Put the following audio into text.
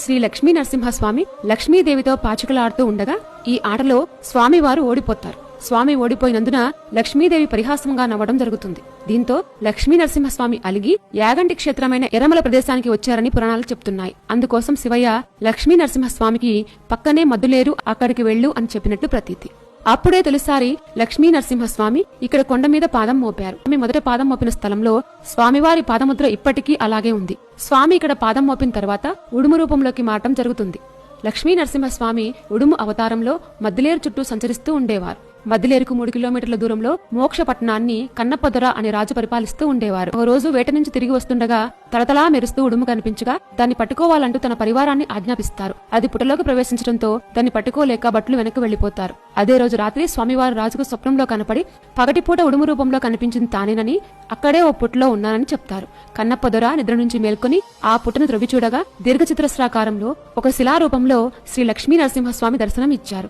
శ్రీ లక్ష్మీ నరసింహస్వామి లక్ష్మీదేవితో పాచికలాడుతూ ఉండగా ఈ ఆటలో స్వామివారు ఓడిపోతారు. స్వామి ఓడిపోయినందున లక్ష్మీదేవి పరిహాసంగా నవ్వడం జరుగుతుంది. దీంతో లక్ష్మీ నరసింహస్వామి అలిగి యాగంటి క్షేత్రమైన ఎర్రమల ప్రదేశానికి వచ్చారని పురాణాలు చెప్తున్నాయి. అందుకోసం శివయ్య లక్ష్మీ నరసింహస్వామికి పక్కనే మద్దులేరు, అక్కడికి వెళ్ళు అని చెప్పినట్లు ప్రతీతి. అప్పుడే తొలిసారి లక్ష్మీ నరసింహస్వామి ఇక్కడ కొండ మీద పాదం మోపారు. ఆమె మొదట పాదం మోపిన స్థలంలో స్వామివారి పాదముద్ర ఇప్పటికీ అలాగే ఉంది. స్వామి ఇక్కడ పాదం మోపిన తర్వాత ఉడుము రూపంలోకి మారటం జరుగుతుంది. లక్ష్మీ నరసింహస్వామి ఉడుము అవతారంలో మద్దిలేరు చుట్టూ సంచరిస్తూ ఉండేవారు. మద్దిలేరుకు 3 కిలోమీటర్ల దూరంలో మోక్ష పట్టణాన్ని కన్నప్పదొర అనే రాజు పరిపాలిస్తూ ఉండేవారు. ఒక రోజు వేట నుంచి తిరిగి వస్తుండగా తలతలా మెరుస్తూ ఉడుము కనిపించగా దాన్ని పట్టుకోవాలంటూ తన పరివారాన్ని ఆజ్ఞాపిస్తారు. అది పుటలోకి ప్రవేశించడంతో దాన్ని పట్టుకోలేక భటులు వెనక్కి వెళ్లిపోతారు. అదే రోజు రాత్రి స్వామివారు రాజుకు స్వప్నంలో కనపడి పగటిపూట ఉడుము రూపంలో కనిపించింది తానేనని, అక్కడే ఓ పుట్టలో ఉన్నానని చెప్తారు. కన్నప్పదొర నిద్ర నుంచి మేల్కొని ఆ పుట్టను త్రవ్వి చూడగా దీర్ఘచతురస్రాకారంలో ఒక శిలారూపంలో శ్రీ లక్ష్మీ నరసింహస్వామి దర్శనం ఇచ్చారు.